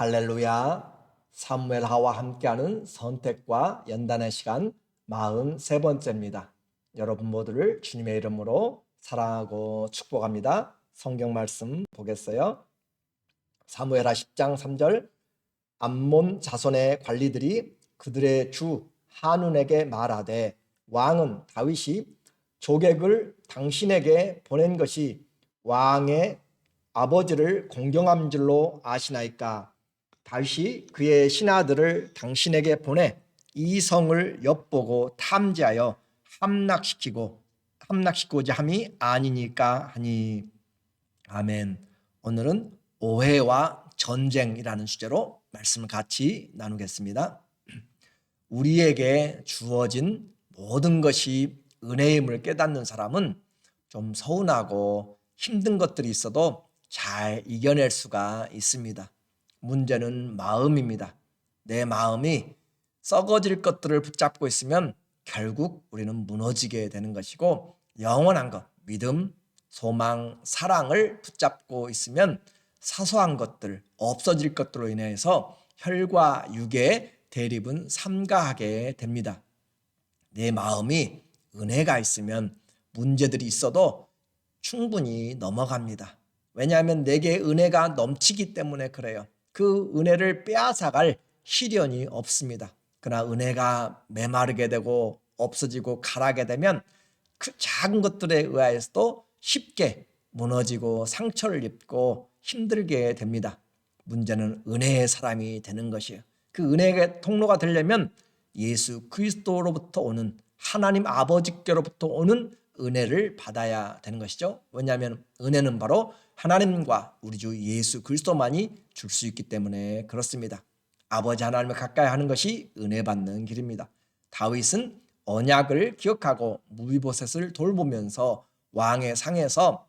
할렐루야. 사무엘하와 함께하는 선택과 연단의 시간 43번째입니다. 여러분 모두를 주님의 이름으로 사랑하고 축복합니다. 성경 말씀 보겠어요. 사무엘하 10장 3절. 암몬 자손의 관리들이 그들의 주 한운에게 말하되 왕은 다윗이 조객을 당신에게 보낸 것이 왕의 아버지를 공경한 줄로 아시나이까? 다윗이 그의 신하들을 당신에게 보내 이 성을 엿보고 탐지하여 함락시키고자 함이 아니니까 하니. 아멘. 오늘은 오해와 전쟁이라는 주제로 말씀을 같이 나누겠습니다. 우리에게 주어진 모든 것이 은혜임을 깨닫는 사람은 좀 서운하고 힘든 것들이 있어도 잘 이겨낼 수가 있습니다. 문제는 마음입니다. 내 마음이 썩어질 것들을 붙잡고 있으면 결국 우리는 무너지게 되는 것이고, 영원한 것, 믿음, 소망, 사랑을 붙잡고 있으면 사소한 것들, 없어질 것들로 인해서 혈과 육의 대립은 삼가하게 됩니다. 내 마음이 은혜가 있으면 문제들이 있어도 충분히 넘어갑니다. 왜냐하면 내게 은혜가 넘치기 때문에 그래요. 그 은혜를 빼앗아갈 시련이 없습니다. 그러나 은혜가 메마르게 되고 없어지고 가라게 되면 그 작은 것들에 의해서도 쉽게 무너지고 상처를 입고 힘들게 됩니다. 문제는 은혜의 사람이 되는 것이에요. 그 은혜의 통로가 되려면 예수 그리스도로부터 오는, 하나님 아버지께로부터 오는 은혜를 받아야 되는 것이죠. 왜냐하면 은혜는 바로 하나님과 우리 주 예수 그리스도만이 줄 수 있기 때문에 그렇습니다. 아버지 하나님을 가까이 하는 것이 은혜 받는 길입니다. 다윗은 언약을 기억하고 무비보셋을 돌보면서 왕의 상에서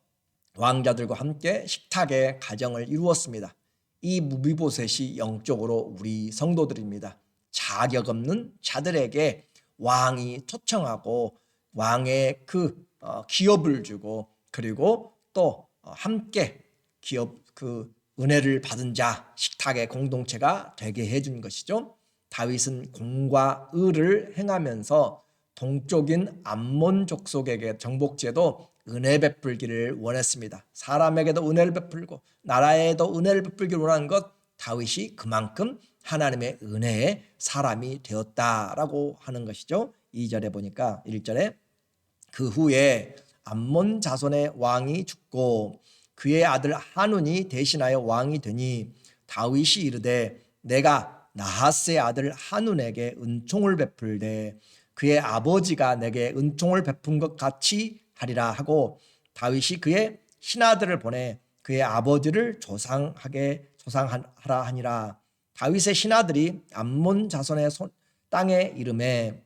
왕자들과 함께 식탁의 가정을 이루었습니다. 이 무비보셋이 영적으로 우리 성도들입니다. 자격 없는 자들에게 왕이 초청하고 왕의 그 기업을 주고, 그리고 또 함께 기업 그 은혜를 받은 자 식탁의 공동체가 되게 해준 것이죠. 다윗은 공과 의를 행하면서 동쪽인 암몬 족속에게 정복지에도 은혜 베풀기를 원했습니다. 사람에게도 은혜를 베풀고 나라에도 은혜를 베풀기를 원하는 것, 다윗이 그만큼 하나님의 은혜의 사람이 되었다라고 하는 것이죠. 2절에 보니까 1절에 그 후에 암몬 자손의 왕이 죽고 그의 아들 한운이 대신하여 왕이 되니 다윗이 이르되 내가 나하스의 아들 한운에게 은총을 베풀되 그의 아버지가 내게 은총을 베푼 것 같이 하리라 하고, 다윗이 그의 신하들을 보내 그의 아버지를 조상하라 하니라. 다윗의 신하들이 암몬 자손의 땅의 이름에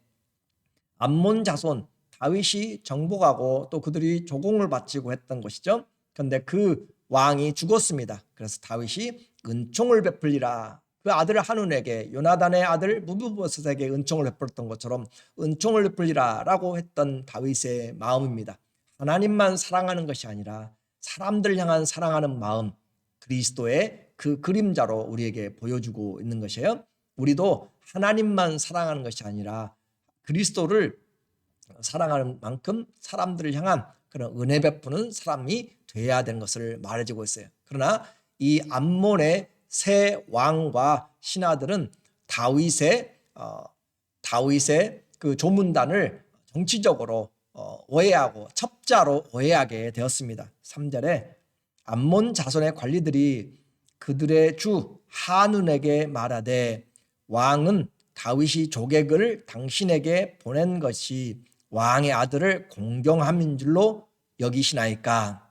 암몬 자손, 다윗이 정복하고 또 그들이 조공을 바치고 했던 것이죠. 그런데 그 왕이 죽었습니다. 그래서 다윗이 은총을 베풀리라. 그 아들 한운에게, 요나단의 아들 무비보셋에게 은총을 베풀었던 것처럼 은총을 베풀리라라고 했던 다윗의 마음입니다. 하나님만 사랑하는 것이 아니라 사람들 향한 사랑하는 마음, 그리스도의 그 그림자로 우리에게 보여주고 있는 것이에요. 우리도 하나님만 사랑하는 것이 아니라 그리스도를 사랑하는 만큼 사람들을 향한 그런 은혜 베푸는 사람이 돼야 되는 것을 말해주고 있어요. 그러나 이 암몬의 세 왕과 신하들은 다윗의 그 조문단을 정치적으로 오해하고 첩자로 오해하게 되었습니다. 3절에 암몬 자손의 관리들이 그들의 주 한운에게 말하되 왕은 다윗이 조객을 당신에게 보낸 것이 왕의 아들을 공경함인 줄로 여기시나이까?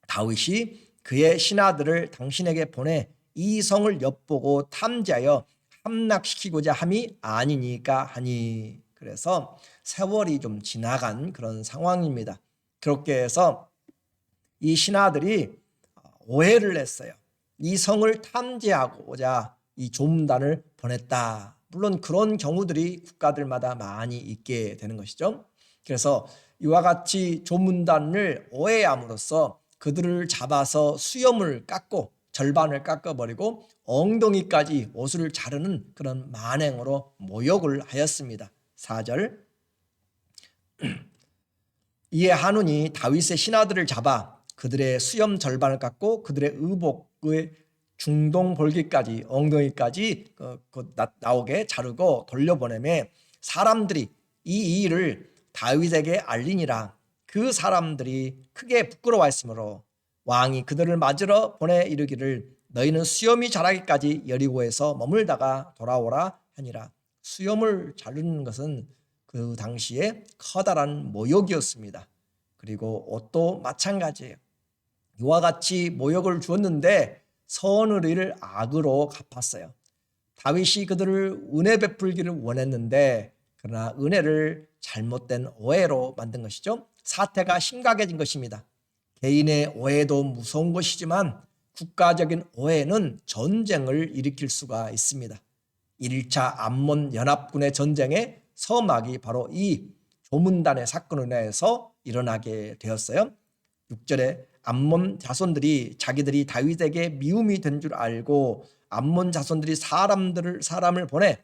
다윗이 그의 신하들을 당신에게 보내 이 성을 엿보고 탐지하여 함락시키고자 함이 아니니까 하니. 그래서 세월이 좀 지나간 그런 상황입니다. 그렇게 해서 이 신하들이 오해를 했어요. 이 성을 탐지하고자 이 조문단을 보냈다. 물론 그런 경우들이 국가들마다 많이 있게 되는 것이죠. 그래서 이와 같이 조문단을 오해함으로써 그들을 잡아서 수염을 깎고 절반을 깎아버리고 엉덩이까지 옷을 자르는 그런 만행으로 모욕을 하였습니다. 4절 이에 한운이 다윗의 신하들을 잡아 그들의 수염 절반을 깎고 그들의 의복의 중동 볼기까지 엉덩이까지 나오게 자르고 돌려보내매 사람들이 이 일을 다윗에게 알리니라. 그 사람들이 크게 부끄러워했으므로 왕이 그들을 맞으러 보내 이르기를 너희는 수염이 자라기까지 여리고에서 머물다가 돌아오라 하니라. 수염을 자르는 것은 그 당시에 커다란 모욕이었습니다. 그리고 옷도 마찬가지예요. 이와 같이 모욕을 주었는데 선을 이를 악으로 갚았어요. 다윗이 그들을 은혜 베풀기를 원했는데 그러나 은혜를 잘못된 오해로 만든 것이죠. 사태가 심각해진 것입니다. 개인의 오해도 무서운 것이지만 국가적인 오해는 전쟁을 일으킬 수가 있습니다. 1차 암몬 연합군의 전쟁의 서막이 바로 이 조문단의 사건으로 인해서 일어나게 되었어요. 6절에 암몬 자손들이 자기들이 다윗에게 미움이 된 줄 알고 암몬 자손들이 사람을 보내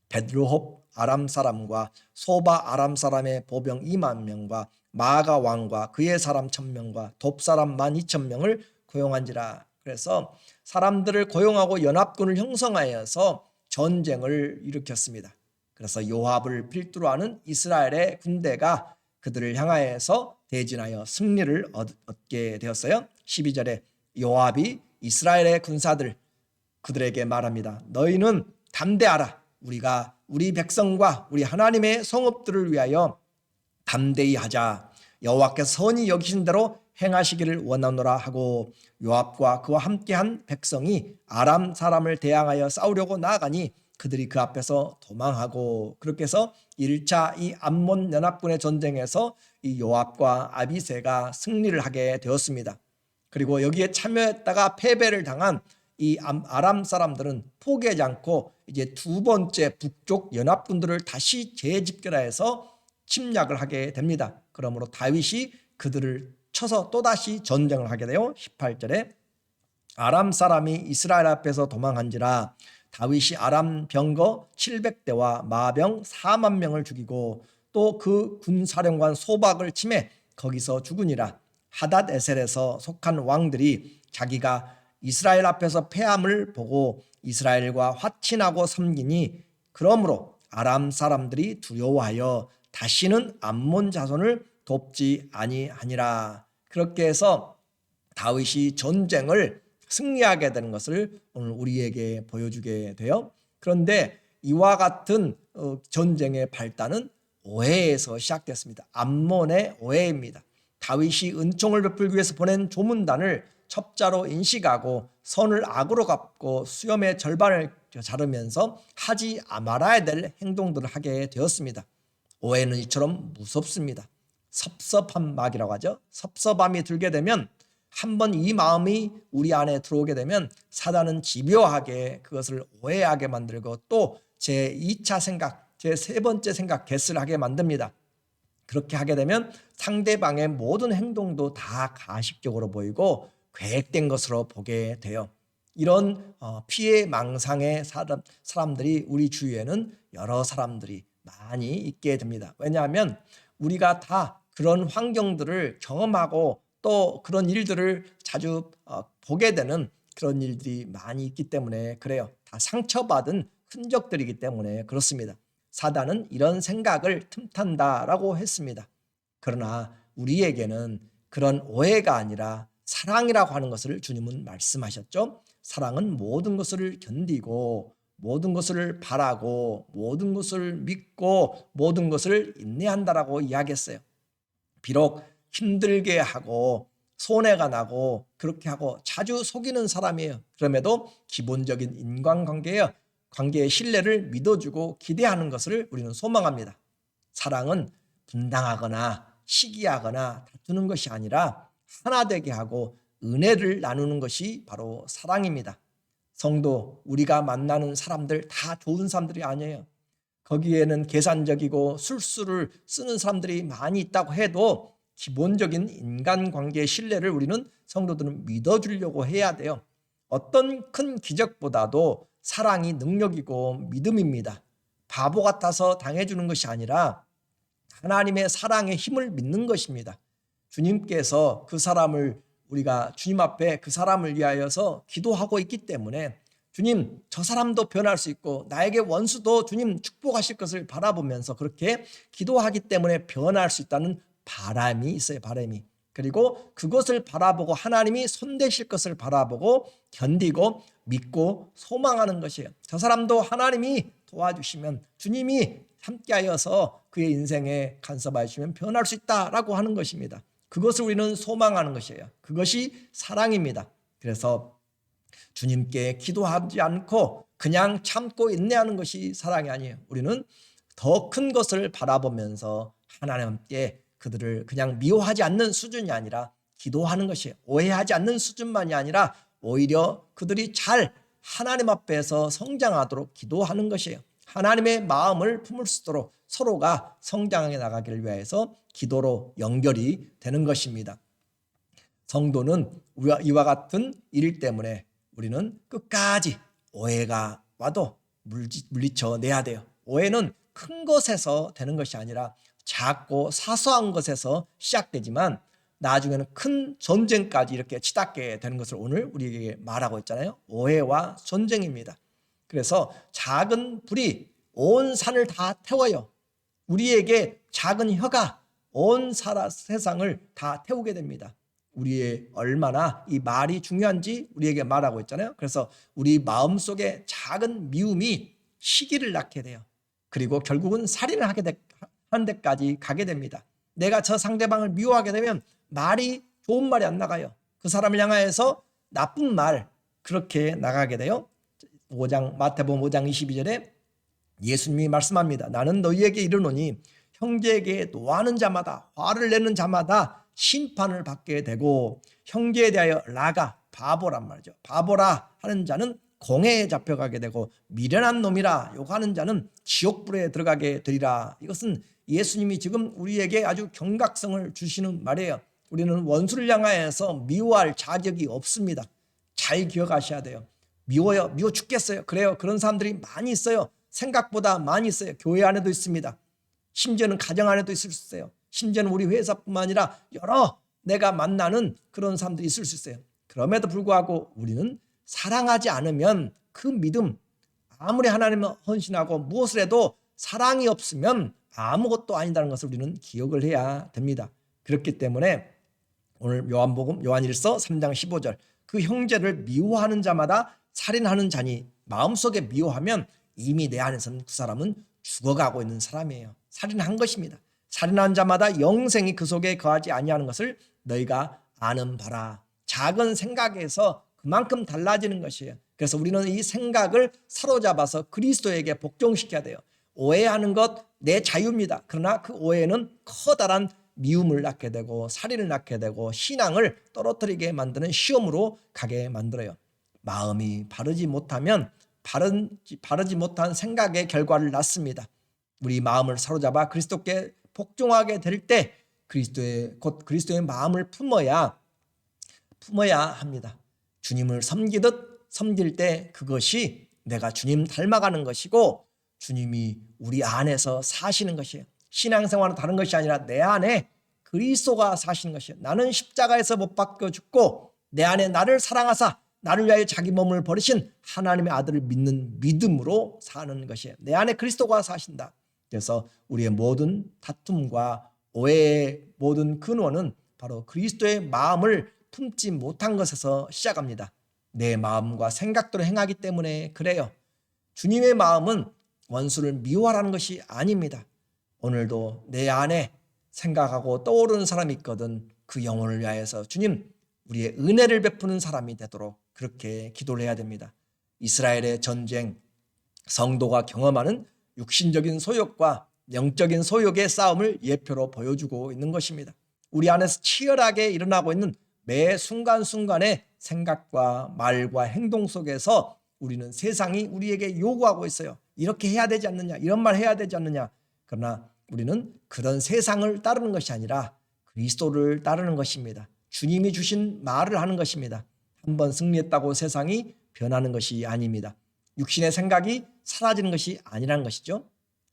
베드로홉 아람 사람과 소바 아람 사람의 보병 2만 명과 마가 왕과 그의 사람 1,000명과 돕 사람 12,000명을 고용한지라. 그래서 사람들을 고용하고 연합군을 형성하여서 전쟁을 일으켰습니다. 그래서 요압을 필두로 하는 이스라엘의 군대가 그들을 향하여서 대진하여 승리를 얻게 되었어요. 12절에 요압이 이스라엘의 군사들 그들에게 말합니다. 너희는 담대하라. 우리가 우리 백성과 우리 하나님의 성읍들을 위하여 담대히 하자. 여호와께서 선히 여기신 대로 행하시기를 원하노라 하고 요압과 그와 함께한 백성이 아람 사람을 대항하여 싸우려고 나아가니 그들이 그 앞에서 도망하고 그렇게 해서 1차 이 암몬 연합군의 전쟁에서 이 요압과 아비새가 승리를 하게 되었습니다. 그리고 여기에 참여했다가 패배를 당한 이 아람 사람들은 포기하지 않고 이제 두 번째 북쪽 연합군들을 다시 재집결해서 침략을 하게 됩니다. 그러므로 다윗이 그들을 쳐서 또다시 전쟁을 하게 돼요. 18절에 아람 사람이 이스라엘 앞에서 도망한지라 다윗이 아람 병거 700대와 마병 4만 명을 죽이고 또 그 군사령관 소박을 치매 거기서 죽으니라. 하닷 에셀에서 속한 왕들이 자기가 이스라엘 앞에서 패함을 보고 이스라엘과 화친하고 섬기니 그러므로 아람 사람들이 두려워하여 다시는 암몬 자손을 돕지 아니하니라. 그렇게 해서 다윗이 전쟁을 승리하게 되는 것을 오늘 우리에게 보여주게 돼요. 그런데 이와 같은 전쟁의 발단은 오해에서 시작됐습니다. 암몬의 오해입니다. 다윗이 은총을 베풀기 위해서 보낸 조문단을 첩자로 인식하고 선을 악으로 갚고 수염의 절반을 자르면서 하지 말아야 될 행동들을 하게 되었습니다. 오해는 이처럼 무섭습니다. 섭섭한 막이라고 하죠. 섭섭함이 들게 되면 한번 이 마음이 우리 안에 들어오게 되면 사단은 집요하게 그것을 오해하게 만들고 또 제2차 생각, 제3번째 생각, 개스를 하게 만듭니다. 그렇게 하게 되면 상대방의 모든 행동도 다 가식적으로 보이고 계획된 것으로 보게 돼요. 이런 피해 망상의 사람들이 우리 주위에는 여러 사람들이 많이 있게 됩니다. 왜냐하면 우리가 다 그런 환경들을 경험하고 또 그런 일들을 자주 보게 되는 그런 일들이 많이 있기 때문에 그래요. 다 상처받은 흔적들이기 때문에 그렇습니다. 사단은 이런 생각을 틈탄다라고 했습니다. 그러나 우리에게는 그런 오해가 아니라 사랑이라고 하는 것을 주님은 말씀하셨죠. 사랑은 모든 것을 견디고 모든 것을 바라고 모든 것을 믿고 모든 것을 인내한다라고 이야기했어요. 비록 힘들게 하고 손해가 나고 그렇게 하고 자주 속이는 사람이에요. 그럼에도 기본적인 관계의 신뢰를 믿어주고 기대하는 것을 우리는 소망합니다. 사랑은 분당하거나 시기하거나 다투는 것이 아니라 하나 되게 하고 은혜를 나누는 것이 바로 사랑입니다. 성도, 우리가 만나는 사람들 다 좋은 사람들이 아니에요. 거기에는 계산적이고 술수를 쓰는 사람들이 많이 있다고 해도 기본적인 인간관계의 신뢰를 우리는 성도들은 믿어주려고 해야 돼요. 어떤 큰 기적보다도 사랑이 능력이고 믿음입니다. 바보 같아서 당해주는 것이 아니라 하나님의 사랑의 힘을 믿는 것입니다. 주님께서 그 사람을 우리가 주님 앞에 그 사람을 위하여서 기도하고 있기 때문에 주님 저 사람도 변할 수 있고 나에게 원수도 주님 축복하실 것을 바라보면서 그렇게 기도하기 때문에 변할 수 있다는 바람이 있어요. 바람이. 그리고 그것을 바라보고 하나님이 손대실 것을 바라보고 견디고 믿고 소망하는 것이에요. 저 사람도 하나님이 도와주시면 주님이 함께하여서 그의 인생에 간섭하여 주시면 변할 수 있다라고 하는 것입니다. 그것을 우리는 소망하는 것이에요. 그것이 사랑입니다. 그래서 주님께 기도하지 않고 그냥 참고 인내하는 것이 사랑이 아니에요. 우리는 더 큰 것을 바라보면서 하나님께 그들을 그냥 미워하지 않는 수준이 아니라 기도하는 것이에요. 오해하지 않는 수준만이 아니라 오히려 그들이 잘 하나님 앞에서 성장하도록 기도하는 것이에요. 하나님의 마음을 품을 수 있도록 서로가 성장해 나가기를 위해서 기도로 연결이 되는 것입니다. 성도는 이와 같은 일 때문에 우리는 끝까지 오해가 와도 물리쳐내야 돼요. 오해는 큰 것에서 되는 것이 아니라 작고 사소한 것에서 시작되지만 나중에는 큰 전쟁까지 이렇게 치닫게 되는 것을 오늘 우리에게 말하고 있잖아요. 오해와 전쟁입니다. 그래서 작은 불이 온 산을 다 태워요. 우리에게 작은 혀가 온 세상을 다 태우게 됩니다. 우리의 얼마나 이 말이 중요한지 우리에게 말하고 있잖아요. 그래서 우리 마음속에 작은 미움이 시기를 낳게 돼요. 그리고 결국은 살인을 하는 데까지 가게 됩니다. 내가 저 상대방을 미워하게 되면 말이 좋은 말이 안 나가요. 그 사람을 향하여서 나쁜 말 그렇게 나가게 돼요. 마태복음 5장 22절에 예수님이 말씀합니다. 나는 너희에게 이르노니 형제에게 노하는 자마다 화를 내는 자마다 심판을 받게 되고 형제에 대하여 라가 바보란 말이죠. 바보라 하는 자는 공회에 잡혀가게 되고 미련한 놈이라 욕하는 자는 지옥불에 들어가게 되리라. 이것은 예수님이 지금 우리에게 아주 경각성을 주시는 말이에요. 우리는 원수를 향하여서 미워할 자격이 없습니다. 잘 기억하셔야 돼요. 미워요. 미워 죽겠어요. 그래요. 그런 사람들이 많이 있어요. 생각보다 많이 있어요. 교회 안에도 있습니다. 심지어는 가정 안에도 있을 수 있어요. 심지어는 우리 회사뿐만 아니라 여러 내가 만나는 그런 사람들이 있을 수 있어요. 그럼에도 불구하고 우리는 사랑하지 않으면 그 믿음 아무리 하나님을 헌신하고 무엇을 해도 사랑이 없으면 아무것도 아니다는 것을 우리는 기억을 해야 됩니다. 그렇기 때문에 오늘 요한일서 3장 15절 그 형제를 미워하는 자마다 살인하는 자니 마음속에 미워하면 이미 내 안에서는 그 사람은 죽어가고 있는 사람이에요. 살인한 것입니다. 살인한 자마다 영생이 그 속에 거하지 아니하는 것을 너희가 아는 바라. 작은 생각에서 그만큼 달라지는 것이에요. 그래서 우리는 이 생각을 사로잡아서 그리스도에게 복종시켜야 돼요. 오해하는 것 내 자유입니다. 그러나 그 오해는 커다란 미움을 낳게 되고 살인을 낳게 되고 신앙을 떨어뜨리게 만드는 시험으로 가게 만들어요. 마음이 바르지 못하면 바르지 못한 생각의 결과를 낳습니다. 우리 마음을 사로잡아 그리스도께 복종하게 될 때 그리스도의 마음을 품어야 합니다. 주님을 섬길 때 그것이 내가 주님 닮아가는 것이고 주님이 우리 안에서 사시는 것이에요. 신앙생활은 다른 것이 아니라 내 안에 그리스도가 사시는 것이에요. 나는 십자가에서 못 박혀 죽고 내 안에 나를 사랑하사 나를 위하여 자기 몸을 버리신 하나님의 아들을 믿는 믿음으로 사는 것이에요. 내 안에 그리스도가 사신다. 그래서 우리의 모든 다툼과 오해의 모든 근원은 바로 그리스도의 마음을 품지 못한 것에서 시작합니다. 내 마음과 생각대로 행하기 때문에 그래요. 주님의 마음은 원수를 미워하라는 것이 아닙니다. 오늘도 내 안에 생각하고 떠오르는 사람이 있거든 그 영혼을 위하여서 주님 우리의 은혜를 베푸는 사람이 되도록 그렇게 기도를 해야 됩니다. 이스라엘의 전쟁, 성도가 경험하는 육신적인 소욕과 영적인 소욕의 싸움을 예표로 보여주고 있는 것입니다. 우리 안에서 치열하게 일어나고 있는 매 순간순간의 생각과 말과 행동 속에서 우리는 세상이 우리에게 요구하고 있어요. 이렇게 해야 되지 않느냐, 이런 말 해야 되지 않느냐. 그러나 우리는 그런 세상을 따르는 것이 아니라 그리스도를 따르는 것입니다. 주님이 주신 말을 하는 것입니다. 한번 승리했다고 세상이 변하는 것이 아닙니다. 육신의 생각이 사라지는 것이 아니라는 것이죠.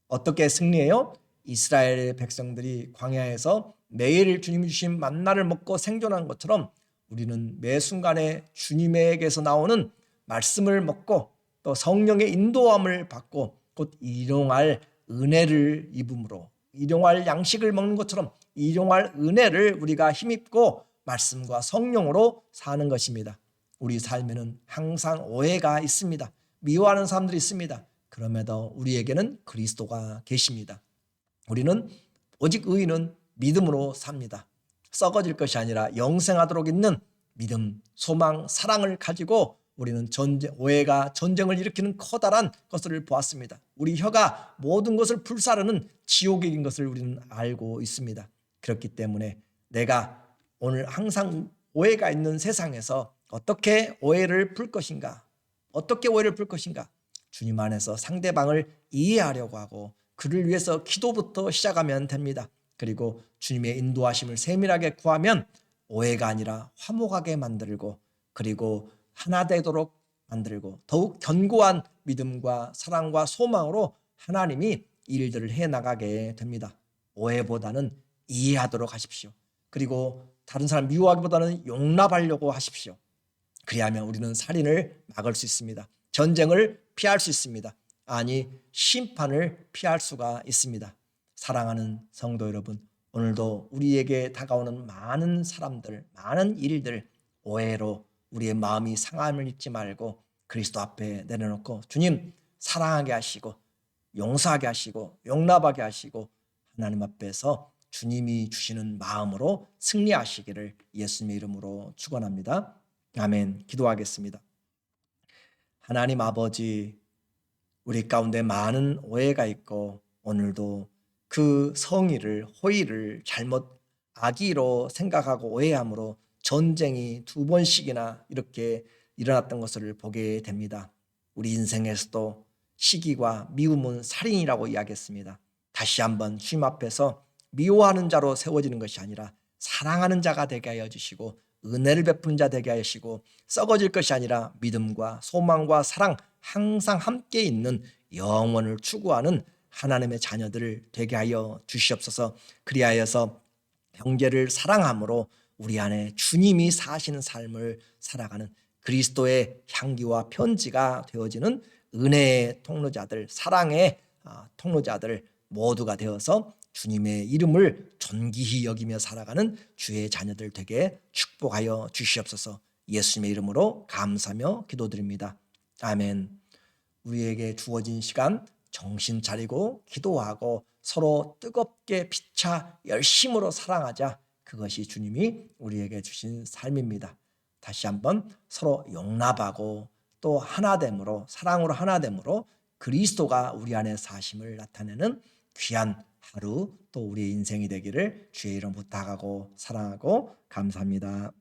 어떻게 승리해요? 이스라엘 백성들이 광야에서 매일 주님이 주신 만나를 먹고 생존하는 것처럼 우리는 매 순간에 주님에게서 나오는 말씀을 먹고 또 성령의 인도함을 받고 곧 일용할 은혜를 입음으로 일용할 양식을 먹는 것처럼 일용할 은혜를 우리가 힘입고 말씀과 성령으로 사는 것입니다. 우리 삶에는 항상 오해가 있습니다. 미워하는 사람들이 있습니다. 그럼에도 우리에게는 그리스도가 계십니다. 우리는 오직 의인은 믿음으로 삽니다. 썩어질 것이 아니라 영생하도록 있는 믿음, 소망, 사랑을 가지고 우리는 오해가 전쟁을 일으키는 커다란 것을 보았습니다. 우리 혀가 모든 것을 불사르는 지옥인 것을 우리는 알고 있습니다. 그렇기 때문에 내가 오늘 항상 오해가 있는 세상에서 어떻게 오해를 풀 것인가? 어떻게 오해를 풀 것인가? 주님 안에서 상대방을 이해하려고 하고 그를 위해서 기도부터 시작하면 됩니다. 그리고 주님의 인도하심을 세밀하게 구하면 오해가 아니라 화목하게 만들고 그리고 하나 되도록 만들고 더욱 견고한 믿음과 사랑과 소망으로 하나님이 일들을 해나가게 됩니다. 오해보다는 이해하도록 하십시오. 그리고 다른 사람 미워하기보다는 용납하려고 하십시오. 그리하면 우리는 살인을 막을 수 있습니다. 전쟁을 피할 수 있습니다. 아니, 심판을 피할 수가 있습니다. 사랑하는 성도 여러분, 오늘도 우리에게 다가오는 많은 사람들, 많은 일들, 오해로 우리의 마음이 상함을 잊지 말고 그리스도 앞에 내려놓고 주님 사랑하게 하시고 용서하게 하시고 용납하게 하시고 하나님 앞에서 주님이 주시는 마음으로 승리하시기를 예수님의 이름으로 축원합니다. 아멘. 기도하겠습니다. 하나님 아버지, 우리 가운데 많은 오해가 있고 오늘도 그 성의를 호의를 잘못 악의로 생각하고 오해함으로 전쟁이 2번씩이나 이렇게 일어났던 것을 보게 됩니다. 우리 인생에서도 시기와 미움은 살인이라고 이야기했습니다. 다시 한번 주님 앞에서 미워하는 자로 세워지는 것이 아니라 사랑하는 자가 되게 하여 주시고 은혜를 베푸는 자 되게 하시고 썩어질 것이 아니라 믿음과 소망과 사랑 항상 함께 있는 영원을 추구하는 하나님의 자녀들 되게 하여 주시옵소서. 그리하여서 형제를 사랑함으로 우리 안에 주님이 사시는 삶을 살아가는 그리스도의 향기와 편지가 되어지는 은혜의 통로자들, 사랑의 통로자들 모두가 되어서 주님의 이름을 존귀히 여기며 살아가는 주의 자녀들 되게 축복하여 주시옵소서. 예수님의 이름으로 감사하며 기도드립니다. 아멘. 우리에게 주어진 시간 정신 차리고 기도하고 서로 뜨겁게 피차 열심으로 사랑하자. 그것이 주님이 우리에게 주신 삶입니다. 다시 한번 서로 용납하고 또 하나됨으로 사랑으로 하나됨으로 그리스도가 우리 안에 사심을 나타내는 귀한 하루 또 우리의 인생이 되기를 주의 이름 부탁하고 사랑하고 감사합니다.